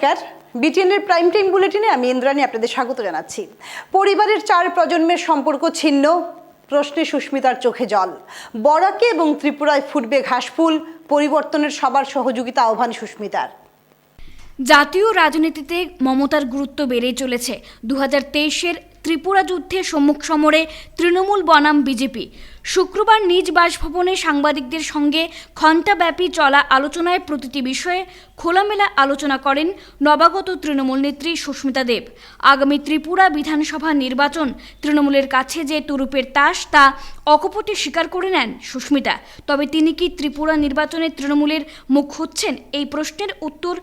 নমস্কার, বিটিএনের prime time বুলেটিনে আমি ইন্দ্রাণী আপনাদের স্বাগত জানাচ্ছি। পরিবারের 4 প্রজন্মের সম্পর্ক ছিন্ন, প্রশ্নে সুস্মিতার চোখে জল। বরাকে এবং ত্রিপুরায় ফুটবে ঘাসফুল, পরিবর্তনের সবার সহযোগিতা আহ্বান সুস্মিতার। জাতীয় রাজনীতিতে মমতার গুরুত্ব বেড়ে চলেছে। 2023-এর ত্রিপুরা যুদ্ধে সম্মুখ সমরে তৃণমূল বনাম বিজেপি। শুক্রবার নিজ বাসভবনে সাংবাদিকদের সঙ্গে ঘণ্টাব্যাপী চলা আলোচনায় প্রতিটি বিষয়ে খোলামেলা আলোচনা করেন নবাগত তৃণমূল নেত্রী সুস্মিতা দেব। আগামী ত্রিপুরা বিধানসভা নির্বাচন তৃণমূলের কাছে যে তুরুপের তাস, তা অকপটে স্বীকার করে নেন সুস্মিতা। তবে তিনি কি ত্রিপুরা নির্বাচনে তৃণমূলের মুখ হচ্ছেন, এই প্রশ্নের উত্তর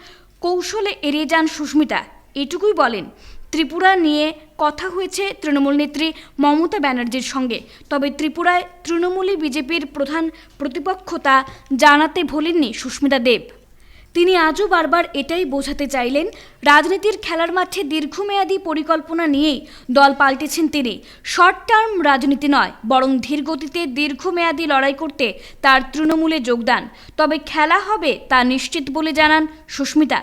কৌশলে এড়িয়ে যান সুস্মিতা। এটুকুই বলেন, ত্রিপুরা নিয়ে কথা হয়েছে তৃণমূল নেত্রী মমতা ব্যানার্জির সঙ্গে, তবে ত্রিপুরায় তৃণমূলই বিজেপির প্রধান প্রতিপক্ষ তা জানাতে ভোলেননি সুস্মিতা দেব। তিনি আজও বারবার এটাই বোঝাতে চাইলেন, রাজনীতির খেলার মাঠে দীর্ঘমেয়াদী পরিকল্পনা নিয়েই দল পাল্টেছেন তিনি। শর্ট টার্ম রাজনীতি নয়, বরং ধীরগতিতে দীর্ঘমেয়াদী লড়াই করতে তার তৃণমূলে যোগদান। তবে খেলা হবে তা নিশ্চিত বলে জানান সুস্মিতা।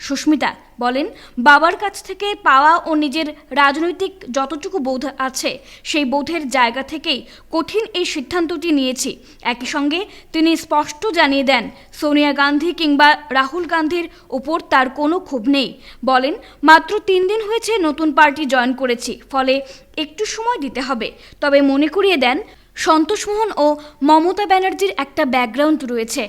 সুস্মিতা বলেন, বাবার কাছ থেকে পাওয়া ও নিজের রাজনৈতিক যতটুকু বোধ আছে সেই বোধের জায়গা থেকেই কঠিন এই সিদ্ধান্তটি নিয়েছি। একই সঙ্গে তিনি স্পষ্ট জানিয়ে দেন, সোনিয়া গান্ধী কিংবা রাহুল গান্ধীর উপর তার কোনো ক্ষোভ নেই। বলেন, মাত্র 3 দিন হয়েছে নতুন পার্টি জয়েন করেছি, ফলে একটু সময় দিতে হবে। তবে মনে করিয়ে দেন, সন্তোষ মোহন ও মমতা ব্যানার্জির একটা ব্যাকগ্রাউন্ড রয়েছে।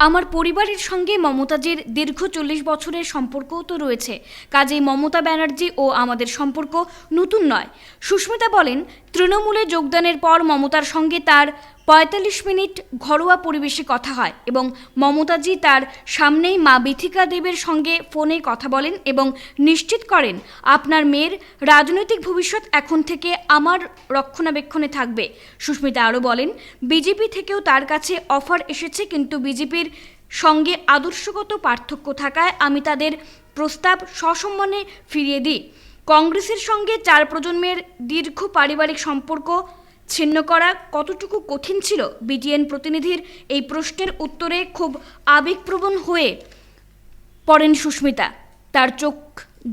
আমার পরিবারের সঙ্গে মমতাজির দীর্ঘ 40 বছরের সম্পর্কও তো রয়েছে, কাজেই মমতা ব্যানার্জি ও আমাদের সম্পর্ক নতুন নয়। সুস্মিতা বলেন, তৃণমূলে যোগদানের পর মমতার সঙ্গে তার 45 মিনিট ঘরোয়া পরিবেশে কথা হয় এবং মমতাজি তার সামনেই মা বিথিকা দেবের সঙ্গে ফোনে কথা বলেন এবং নিশ্চিত করেন, আপনার মেয়ের রাজনৈতিক ভবিষ্যৎ এখন থেকে আমার রক্ষণাবেক্ষণে থাকবে। সুস্মিতা আরও বলেন, বিজেপি থেকেও তার কাছে অফার এসেছে, কিন্তু বিজেপির সঙ্গে আদর্শগত পার্থক্য থাকায় আমি তাদের প্রস্তাব সসম্মানে ফিরিয়ে দিই। কংগ্রেসের সঙ্গে 4 প্রজন্মের দীর্ঘ পারিবারিক সম্পর্ক ছিন্ন করা কতটুকু কঠিন ছিল, বিটিএন প্রতিনিধির এই প্রশ্নের উত্তরে খুব আবেগপ্রবণ হয়ে পড়েন সুস্মিতা। তার চোখ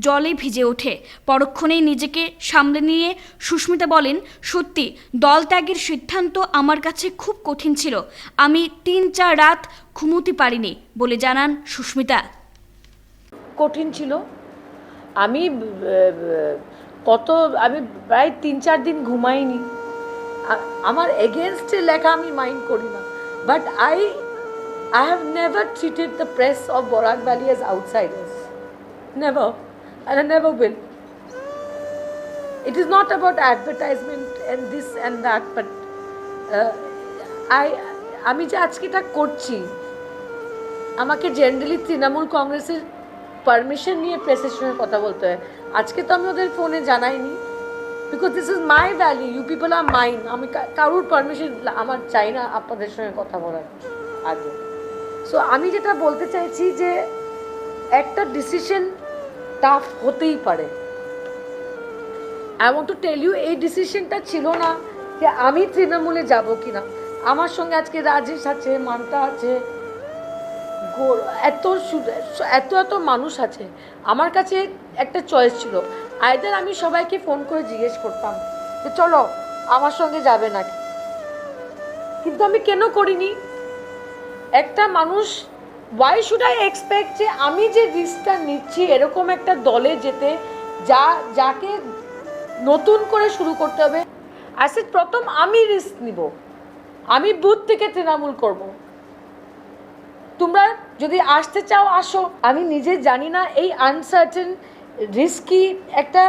জলে ভিজে ওঠে। পরক্ষণেই নিজেকে সামলে নিয়ে সুস্মিতা বলেন, সত্যি দল ত্যাগের সিদ্ধান্ত আমার কাছে খুব কঠিন ছিল। আমি 3-4 রাত ঘুমোতে পারিনি বলে জানান সুস্মিতা। কঠিন ছিল। আমি প্রায় 3-4 দিন ঘুমাইনি। আমার এগেনস্টে লেখা আমি মাইন্ড করি না, but I have never treated the press of Borak Valley as outsiders. Never. And I never will. It is not about advertisement and this and that, but আমি যে আজকে এটা করছি, আমাকে জেনারেলি তৃণমূল কংগ্রেসের পারমিশন নিয়ে প্রেসের সঙ্গে কথা বলতে হয়। আজকে তো আমি ওদের ফোনে জানাইনি, because this is my valley, you people are mine. আমি কারোর পারমিশন আমার চাই না আপনাদের সঙ্গে কথা বলার আগে। সো আমি যেটা বলতে চাইছি যে একটা ডিসিশন টাফ হতেই পারে। I want to tell you, এই ডিসিশনটা ছিল না যে আমি তৃণমূলে যাব কিনা। আমার সঙ্গে আজকে রাজেশ আছে, মান্তা আছে, এত মানুষ আছে। আমার কাছে একটা চয়েস ছিল, আইদার আমি সবাইকে ফোন করে জিজ্ঞেস করতাম যে চলো আমার সঙ্গে যাবে নাকি, কিন্তু আমি কেন করিনি। একটা মানুষ, ওয়াই শুড আই এক্সপেক্ট যে আমি যে রিস্কটা নিচ্ছি এরকম একটা দলে যেতে, যাকে নতুন করে শুরু করতে হবে। আসলে প্রথম আমি রিস্ক নিব, আমি বুথ থেকে তৃণমূল করব। তোমরা যদি আসতে চাও আসো, আমি নিজে জানি না এই আনসার্টেন রিস্কি একটা,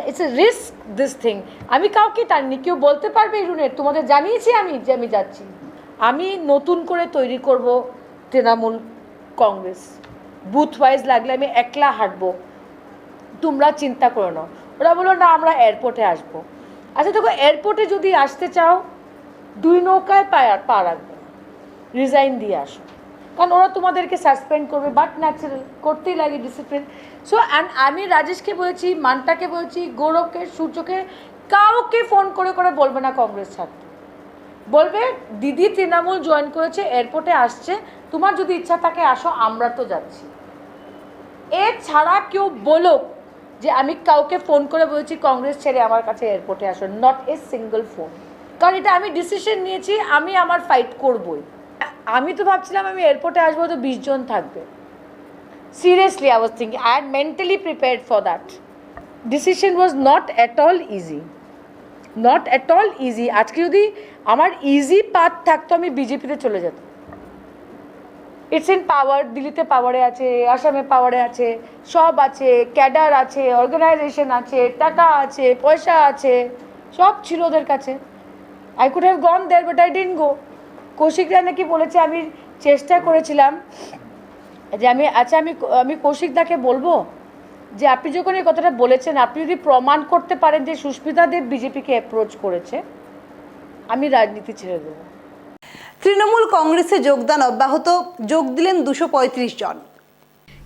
it's a risk this thing. আমি কাউকে টানিনি, কেউ বলতে পারবে রুনের তোমাদের জানিয়েছি আমি যে আমি যাচ্ছি। আমি নতুন করে তৈরি করব তৃণমূল কংগ্রেস, বুথ ওয়াইজ লাগলে আমি একলা হাঁটবো, তোমরা চিন্তা করো না। ওরা বললো না আমরা এয়ারপোর্টে আসবো। আচ্ছা দেখো, এয়ারপোর্টে যদি আসতে চাও 2 নৌকায় পা রাখবে, রিজাইন দিয়ে আসো, কারণ ওরা তোমাদেরকে সাসপেন্ড করবে, বাট ন্যাচারাল করতেই লাগে ডিসিপ্লিন। সো অ্যান্ড আমি রাজেশকে বলেছি, মানটাকে বলেছি, গৌরবকে, সূর্যকে, কাউকে ফোন করে করে বলবে না কংগ্রেস ছাড়তে। বলবে দিদি তৃণমূল জয়েন করেছে, এয়ারপোর্টে আসছে, তোমার যদি ইচ্ছা থাকে আসো, আমরা তো যাচ্ছি। এছাড়া কেউ বলো যে আমি কাউকে ফোন করে বলেছি কংগ্রেস ছেড়ে আমার কাছে এয়ারপোর্টে আসো, নট এ সিঙ্গল ফোন। কারণ এটা আমি ডিসিশন নিয়েছি, আমি আমার ফাইট করবই। আমি তো ভাবছিলাম আমি এয়ারপোর্টে আসবো তো 20 জন থাকবে। Seriously I was thinking, I had mentally prepared for that. Decision was not at all easy, not at all easy. আজকে যদি আমার ইজি পাথ থাকতো আমি বিজেপিতে চলে যেতাম। ইটস ইন পাওয়ার, দিল্লিতে পাওয়ারে আছে, আসামে পাওয়ারে আছে, সব আছে, ক্যাডার আছে, অর্গানাইজেশন আছে, টাকা আছে, পয়সা আছে, সব ছিল ওদের কাছে। I could have gone there but I didn't go. কৌশিকরা নাকি বলেছে, আমি চেষ্টা করেছিলাম যে আমি কৌশিকদাকে বলবো যে আপনি যখন এই কথাটা বলেছেন, আপনি যদি প্রমাণ করতে পারেন যে সুস্মিতা দেব বিজেপিকে অ্যাপ্রোচ করেছে, আমি রাজনীতি ছেড়ে দেবো। তৃণমূল কংগ্রেসে যোগদান অব্যাহত, যোগ দিলেন 235 জন।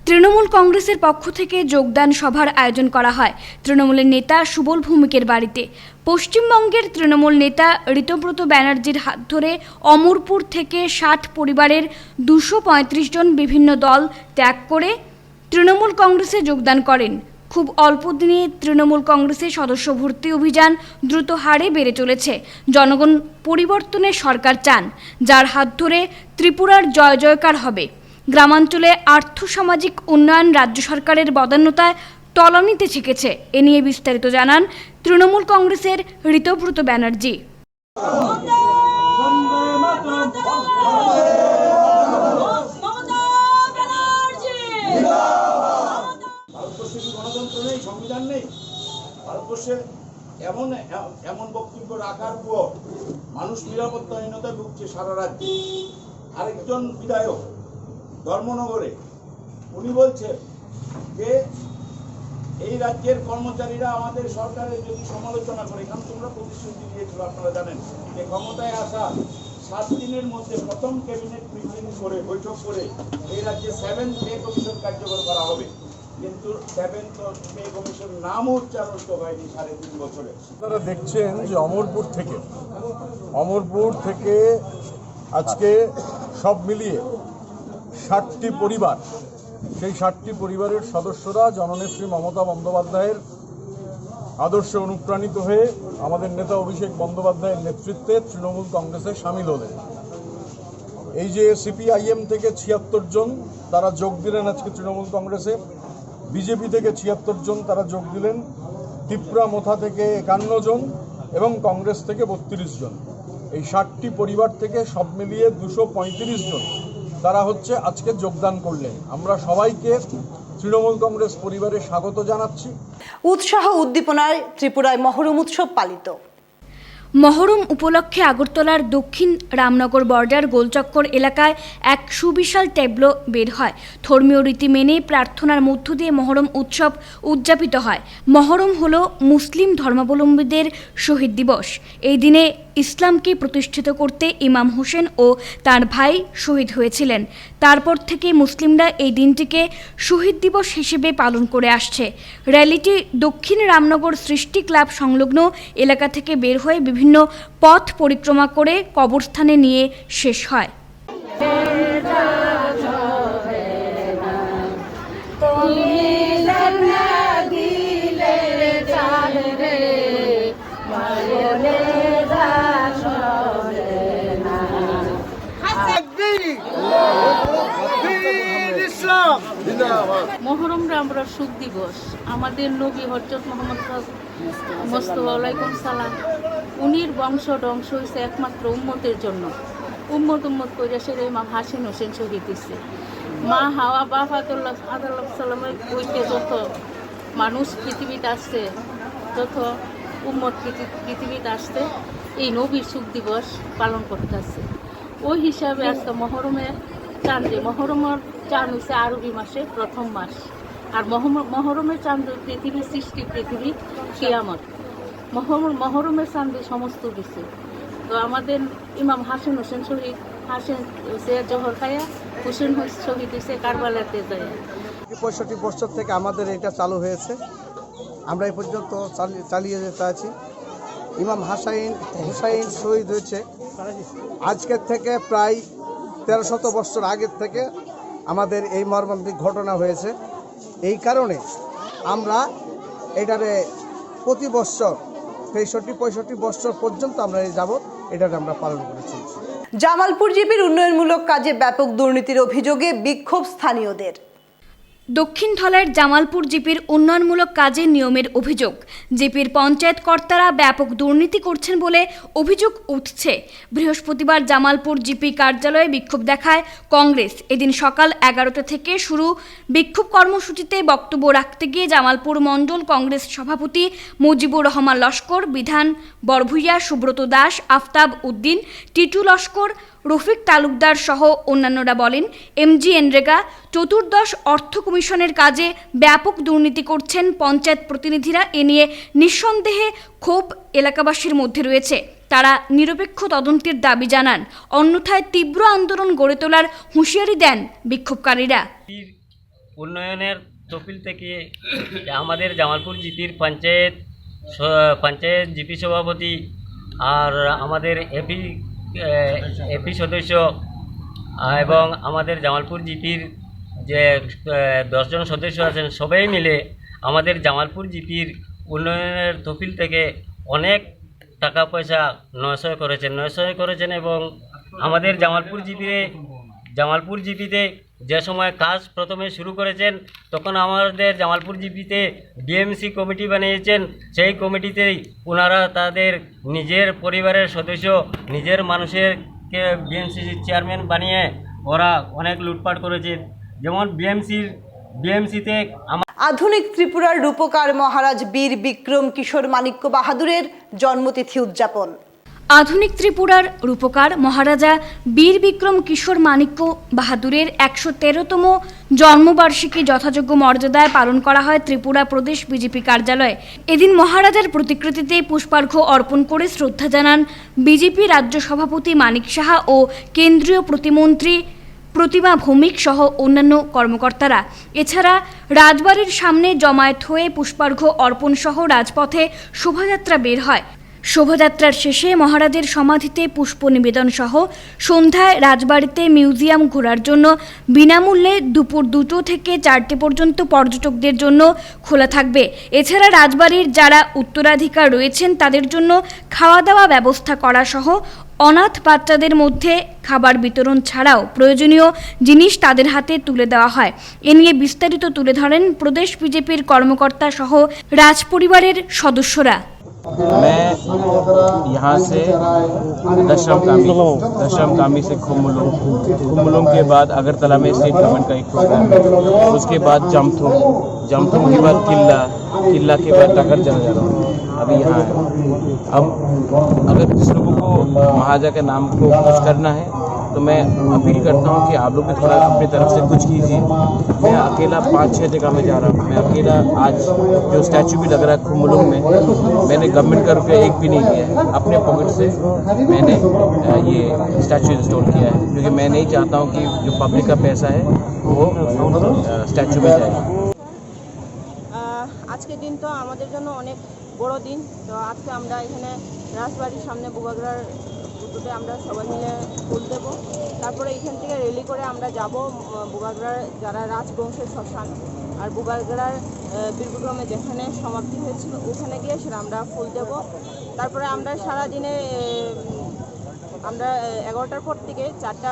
তৃণমূল কংগ্রেসের পক্ষ থেকে যোগদান সভার আয়োজন করা হয় তৃণমূলের নেতা সুবল ভৌমিকের বাড়িতে। পশ্চিমবঙ্গের তৃণমূল নেতা ঋতব্রত ব্যানার্জির হাত ধরে অমরপুর থেকে 60 পরিবারের 235 জন বিভিন্ন দল ত্যাগ করে তৃণমূল কংগ্রেসে যোগদান করেন। খুব অল্প দিনে তৃণমূল কংগ্রেসের সদস্য ভর্তি অভিযান দ্রুত হারে বেড়ে চলেছে। জনগণ পরিবর্তনের সরকার চান, যার হাত ধরে ত্রিপুরার জয় জয়কার হবে। গ্রামাঞ্চলে আর্থসামাজিক উন্নয়ন রাজ্য সরকারের বদান্যতায় তলানিতে ঠেকেছে। এ নিয়ে বিস্তারিত জানান তৃণমূল কংগ্রেসের ঋতব্রত ব্যানার্জি। ভারতবর্ষের গণতন্ত্র নেই, সংবিধান নেই। ভারতবর্ষের এমন বক্তব্য রাখার পর মানুষ নিরাপত্তাহীনতায় ভুগছে সারা রাজ্যে। আরেকজন বিধায়ক ধর্মনগরে উনি বলছেন যে এই রাজ্যের কর্মচারীরা আমাদের সরকারের যদি সমালোচনা করে, কারণ তোমরা প্রতিশ্রুতি দিয়েছিল, আপনারা জানেন যে ক্ষমতায় আসা 7 দিনের মধ্যে প্রথম ক্যাবিনেট মিটিং করে, বৈঠক করে এই রাজ্যে 7th পে কমিশন কার্যকর করা হবে, কিন্তু 7th পে কমিশন নাম উচ্চারণ তো হয়নি 3.5 বছরে। আপনারা দেখছেন যে অমরপুর থেকে আজকে সব মিলিয়ে 60টি পরিবার, সেই 60টি পরিবারের সদস্যরা জননেত্রী মমতা বন্দ্যোপাধ্যায়ের আদর্শে অনুপ্রাণিত হয়ে আমাদের নেতা অভিষেক বন্দ্যোপাধ্যায়ের নেতৃত্বে তৃণমূল কংগ্রেসে সামিল হলেন। এই যে সিপিআইএম থেকে 76 জন তারা যোগ দিলেন আজকে তৃণমূল কংগ্রেসে, বিজেপি থেকে 76 জন তারা যোগ দিলেন, ত্রিপুরা মোথা থেকে 51 জন এবং কংগ্রেস থেকে 32 জন। এই 60টি পরিবার থেকে সব মিলিয়ে 235 জন তারা হচ্ছে আজকে যোগদান করলেন। আমরা সবাইকে তৃণমূল কংগ্রেস পরিবারে স্বাগত জানাচ্ছি। উৎসাহ উদ্দীপনায় ত্রিপুরায় মহরম উৎসব পালিত। মহরম উপলক্ষে আগরতলার দক্ষিণ রামনগর বর্ডার গোলচক্কর এলাকায় এক সুবিশাল ট্যাবলো বের হয়। ধর্মীয় রীতি মেনে প্রার্থনার মধ্য দিয়ে মহরম উৎসব উদযাপিত হয়। মহরম হলো মুসলিম ধর্মাবলম্বীদের শহীদ দিবস। এই দিনে ইসলামকে প্রতিষ্ঠিত করতে ইমাম হোসেন ও তার ভাই শহীদ হয়েছিলেন। তারপর থেকে মুসলিমরা এই দিনটিকে শহীদ দিবস হিসেবে পালন করে আসছে। র্যালিটি দক্ষিণ রামনগর সৃষ্টি ক্লাব সংলগ্ন এলাকা থেকে বের হয়ে বিভিন্ন পথ পরিক্রমা করে কবরস্থানে নিয়ে শেষ হয়। মহরমরা আমরা সুখ দিবস। আমাদের নবী হযরত মুহাম্মদ মুস্তাফা আলাইকুম সালাম, উনির বংশ ধ্বংস হয়েছে একমাত্র উম্মতের জন্য। উম্মত করে সেরে ইমাম হাসান হোসেন শহীদ দিচ্ছে। মা হাওয়া বাপ আদুল্লাহ সালামের বইতে যত মানুষ পৃথিবীতে আসছে, যত উম্মত পৃথিবীতে আসছে, এই নবীর সুখ দিবস পালন করতে আসছে। ওই হিসাবে আজকে মহরমের চাঁদে, মহরমের চাঁদ হচ্ছে আরবি মাসে প্রথম মাস। আর মহরমের চাঁদ পৃথিবীর সৃষ্টি, পৃথিবী কিয়ামত। মহরমের চাঁদে সমস্ত কিছু। তো আমাদের ইমাম হাসান হোসেন শহীদ হাসেন সে জহর খাইয়া হুসেন শহীদ হয়েছে কারবালাতে যায়। 65 বছর থেকে আমাদের এটা চালু হয়েছে, আমরা এই পর্যন্ত চালিয়ে যেতে আছি। ইমাম হুসাইন শহীদ হয়েছে আজকের থেকে প্রায় 1300 বছর আগের থেকে আমাদের এই মর্মান্তিক ঘটনা হয়েছে। এই কারণে আমরা এটারে প্রতি বছর 65 বছর পর্যন্ত আমরা এই যাবৎ এটাকে আমরা পালন করেছি। জামালপুর জিপির উন্নয়নমূলক কাজে ব্যাপক দুর্নীতির অভিযোগে বিক্ষোভ স্থানীয়দের। দক্ষিণ ধলাইয়ের জামালপুর জিপির উন্নয়নমূলক কাজে নিয়মের অভিযোগ। জিপির পঞ্চায়েত কর্তারা ব্যাপক দুর্নীতি করছেন বলে অভিযোগ উঠছে। বৃহস্পতিবার জামালপুর জিপি কার্যালয়ে বিক্ষোভ দেখায় কংগ্রেস। এদিন সকাল 11টা থেকে শুরু বিক্ষোভ কর্মসূচিতে বক্তব্য রাখতে গিয়ে জামালপুর মণ্ডল কংগ্রেস সভাপতি মুজিবুর রহমান লস্কর, বিধান বরভূইয়া, সুব্রত দাস, আফতাব উদ্দিন, টিটু লস্কর, রফিক তালুকদার সহ অন্যান্যরা বলেন, এমজিএনরেগা চতুর্দশ অর্থ কমিশনের কাজে ব্যাপক দুর্নীতি করছেন পঞ্চায়েত প্রতিনিধিরা। এ নিয়ে নিঃসন্দেহে ক্ষোভ এলাকাবাসীর মধ্যে রয়েছে। তারা নিরপেক্ষ তদন্তের দাবি জানান, অন্যথায় তীব্র আন্দোলন গড়ে তোলার হুঁশিয়ারি দেন বিক্ষোভকারীরা। উন্নয়নের তহবিল থেকে আমাদের জামালপুর জিপির পঞ্চায়েত জিপি সভাপতি আর আমাদের এপি সদস্য এবং আমাদের জামালপুর জিপির যে 10 জন সদস্য আছেন সবাই মিলে আমাদের জামালপুর জিপির উন্নয়নের তহবিল থেকে অনেক টাকা পয়সা নয়সয় করেছেন এবং আমাদের জামালপুর জিপিতে যে সময় কাজ প্রথমে শুরু করেছেন তখন আমাদের জামালপুর জিপিতে ডিএমসি কমিটি বানিয়েছেন। সেই কমিটিতেই ওনারা তাদের নিজের পরিবারের সদস্য, নিজের মানুষেরকে বিএমসি চেয়ারম্যান বানিয়ে ওরা অনেক লুটপাট করেছেন। যেমন বিএমসিতে আধুনিক ত্রিপুরার রূপকার মহারাজ বীর বিক্রম কিশোর মাণিক্য বাহাদুরের জন্মতিথি উদযাপন। আধুনিক ত্রিপুরার রূপকার মহারাজা বীর বিক্রম কিশোর মাণিক্য বাহাদুরের 113তম জন্মবার্ষিকী যথাযোগ্য মর্যাদায় পালন করা হয় ত্রিপুরা প্রদেশ বিজেপি কার্যালয়ে। এদিন মহারাজার প্রতিকৃতিতে পুষ্পার্ঘ্য অর্পণ করে শ্রদ্ধা জানান বিজেপি রাজ্য সভাপতি মানিক সাহা ও কেন্দ্রীয় প্রতিমন্ত্রী প্রতিমা ভৌমিক সহ অন্যান্য কর্মকর্তারা। এছাড়া রাজবাড়ির সামনে জমায়েত হয়ে পুষ্পার্ঘ্য অর্পণ সহ রাজপথে শোভাযাত্রা বের হয়। শোভাযাত্রার শেষে মহারাজের সমাধিতে পুষ্প নিবেদন সহ সন্ধ্যায় রাজবাড়িতে মিউজিয়াম ঘোরার জন্য বিনামূল্যে দুপুর 2টো থেকে 4টে পর্যন্ত পর্যটকদের জন্য খোলা থাকবে। এছাড়া রাজবাড়ির যারা উত্তরাধিকার রয়েছেন তাদের জন্য খাওয়া দাওয়া ব্যবস্থা করা সহ অনাথ বাচ্চাদের মধ্যে খাবার বিতরণ ছাড়াও প্রয়োজনীয় জিনিস তাদের হাতে তুলে দেওয়া হয়। এ নিয়ে বিস্তারিত তুলে ধরেন প্রদেশ বিজেপির কর্মকর্তা সহ রাজপরিবারের সদস্যরা। मैं यहाँ से दशम कामी से खुम्बुलुंग के बाद अगरतला में स्टेट गवर्नमेंट का एक प्रोग्राम है। उसके बाद जमथुम के बाद किला के बाद टाकर चला जा रहा हूँ। अभी यहाँ है। अब अगर जिस लोगों को महाराजा के नाम को कुछ करना है तो मैं अपील करता हूँ कि आप लोग भी थोड़ा अपनी तरफ से कुछ कीजिए। मैं अकेला 5-6 जगह में जा रहा हूँ। मैं अकेला आज जो स्टैचू भी लग रहा है खुम्बुलुंग में, मैंने गवर्नमेंट का रुपया एक भी नहीं लिया है। अपने पॉकेट से मैंने ये स्टैचू इंस्टॉल किया है क्योंकि मैं नहीं चाहता हूँ कि जो पब्लिक का पैसा है वो स्टैचू में जाए। আজকের দিন তো আমাদের জন্য অনেক বড় দিন। তো আজকে আমরা এখানে রাজবাড়ির সামনে বুগাগড়ার পুজোতে আমরা সবাই মিলে ফুল দেবো। তারপরে এখান থেকে র্যালি করে আমরা যাব বুগাগড়ার যারা রাজবংশের শ্মশান আর বুগাগড়ার বীরবিক্রমে যেখানে সমাপ্তি হয়েছিল ওখানে গিয়ে সেটা আমরা ফুল দেব। তারপরে আমরা সারাদিনে আমরা 11টার পর থেকে 4টা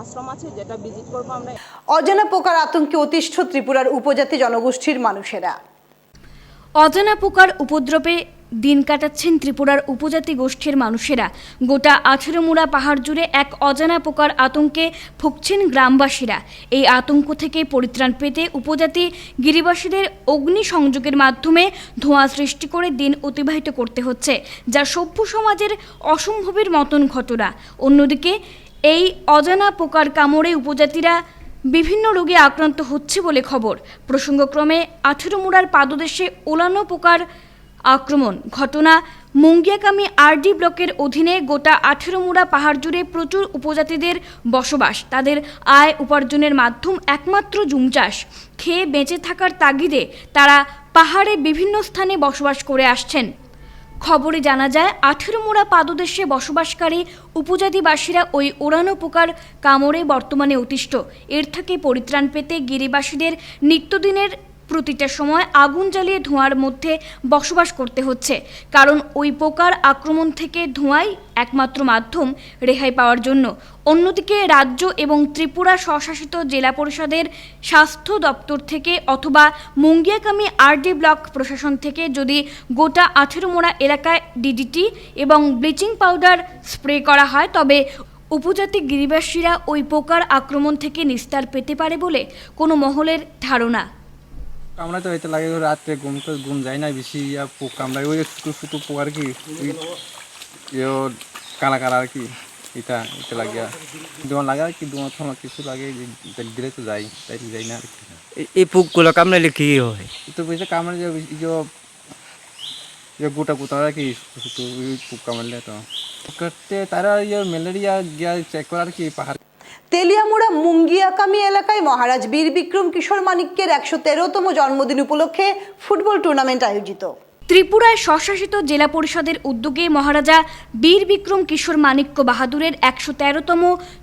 আশ্রম আছে যেটা ভিজিট করবো আমরা। অজানা পোকার আতঙ্কে অতিষ্ঠ ত্রিপুরার উপজাতি জনগোষ্ঠীর মানুষেরা। অজানা পোকার উপদ্রবে দিন কাটাচ্ছেন ত্রিপুরার উপজাতি গোষ্ঠীর মানুষেরা। গোটা 18মুড়া পাহাড় জুড়ে এক অজানা পোকার আতঙ্কে ভুগছেন গ্রামবাসীরা। এই আতঙ্ক থেকে পরিত্রাণ পেতে উপজাতি গিরিবাসীদের অগ্নি সংযোগের মাধ্যমে ধোঁয়া সৃষ্টি করে দিন অতিবাহিত করতে হচ্ছে, যা সভ্য সমাজের অসম্ভবের মতন ঘটনা। অন্যদিকে এই অজানা পোকার কামড়ে উপজাতিরা বিভিন্ন রোগে আক্রান্ত হচ্ছে বলে খবর। প্রসঙ্গক্রমে 18মুড়ার পাদদেশে ওলানো পোকার আক্রমণ ঘটনা মুঙ্গিয়াকামী আরডি ব্লকের অধীনে গোটা 18 মুড়া পাহাড় জুড়ে প্রচুর উপজাতিদের বসবাস। তাদের আয় উপার্জনের মাধ্যম একমাত্র জুম চাষ। খেয়ে বেঁচে থাকার তাগিদে তারা পাহাড়ে বিভিন্ন স্থানে বসবাস করে আসছেন। খবরে জানা যায় 18 মুড়া পাদদেশে বসবাসকারী উপজাতিবাসীরা ওই ওড়ানো পোকার কামড়ে বর্তমানে অতিষ্ঠ। এর থেকে পরিত্রাণ পেতে গিরিবাসীদের নিত্যদিনের প্রতিটা সময় আগুন জ্বালিয়ে ধোঁয়ার মধ্যে বসবাস করতে হচ্ছে, কারণ ওই পোকার আক্রমণ থেকে ধোঁয়াই একমাত্র মাধ্যম রেহাই পাওয়ার জন্য। অন্যদিকে রাজ্য এবং ত্রিপুরা স্বশাসিত জেলা পরিষদের স্বাস্থ্য দপ্তর থেকে অথবা মুঙ্গিয়াকামী আরডি ব্লক প্রশাসন থেকে যদি গোটা 18 মোড়া এলাকায় ডিডিটি এবং ব্লিচিং পাউডার স্প্রে করা হয়, তবে উপজাতি গিরিবাসীরা ওই পোকার আক্রমণ থেকে নিস্তার পেতে পারে বলে কোনো মহলের ধারণা। কামড়াতে হইতে লাগে রাত্রে ঘুম যায় না বেশি, পোক কামড়ায় ওই ছোটো ছোটো পোক আর কি, কালা কালা আর কি, এটা লাগে দোয়া লাগে আর কি, দোয়া কিছু লাগে দিলে তো যাই, তাই যাই না আর কি। এই পোকগুলো কামড়ালে কি হয়? তো বুঝতে কামড়ে গোটা গোটা আর কি, ছোটো পোক কামড়লে তো করতে তারা ম্যালেরিয়া গিয়া চেক করা আর কি পাহাড়। তেলিয়ামুড়া মুঙ্গিয়াকামী এলাকায় মহারাজ বীর বিক্রম কিশোর মানিক্যের 113তম জন্মদিন উপলক্ষে ফুটবল টুর্নামেন্ট আয়োজিত। ত্রিপুরায় স্বশাসিত জেলা পরিষদের উদ্যোগে মহারাজা বীর বিক্রম কিশোর মানিক্য বাহাদুরের 113তম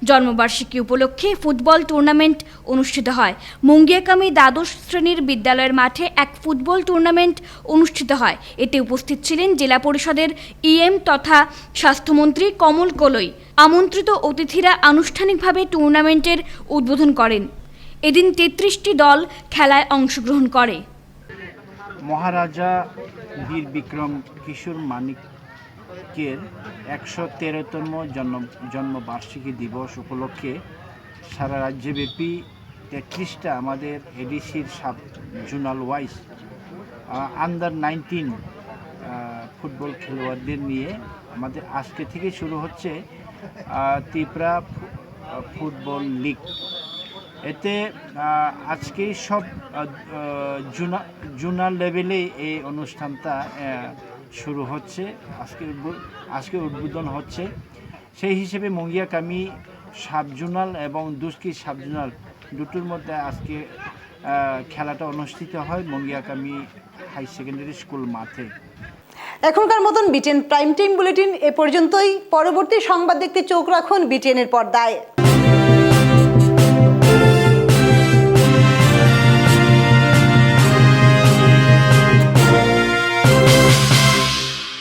জন্মবার্ষিকী উপলক্ষে ফুটবল টুর্নামেন্ট অনুষ্ঠিত হয়। মুঙ্গিয়াকামী দ্বাদশ শ্রেণীর বিদ্যালয়ের মাঠে এক ফুটবল টুর্নামেন্ট অনুষ্ঠিত হয়। এতে উপস্থিত ছিলেন জেলা পরিষদের ইএম তথা স্বাস্থ্যমন্ত্রী কমল কলই। আমন্ত্রিত অতিথিরা আনুষ্ঠানিকভাবে টুর্নামেন্টের উদ্বোধন করেন। এদিন 33টি দল খেলায় অংশগ্রহণ করে। মহারাজা বীর বিক্রম কিশোর মানিক্যের 113তম জন্মবার্ষিকী দিবস উপলক্ষে সারা রাজ্যব্যাপী 33টা আমাদের এডিসির sub zonal wise under 19 football খেলোয়াড়দের নিয়ে আমাদের আজকে থেকে শুরু হচ্ছে ত্রিপুরা ফুটবল লিগ। এতে আজকে সব জোনাল লেভেলে এই অনুষ্ঠানটা শুরু হচ্ছে, আজকে উদ্বোধন হচ্ছে। সেই হিসেবে মুঙ্গিয়াকামী সাব জোনাল এবং দুস্কি সাব জোনাল দুটোর মধ্যে আজকে খেলাটা অনুষ্ঠিত হয় মুঙ্গিয়াকামী হাই সেকেন্ডারি স্কুল মাঠে। এখনকার মতন বিটিএন প্রাইম টাইম বুলেটিন এ পর্যন্তই। পরবর্তী সংবাদ দেখতে চোখ রাখুন বিটিএন এর পর্দায়।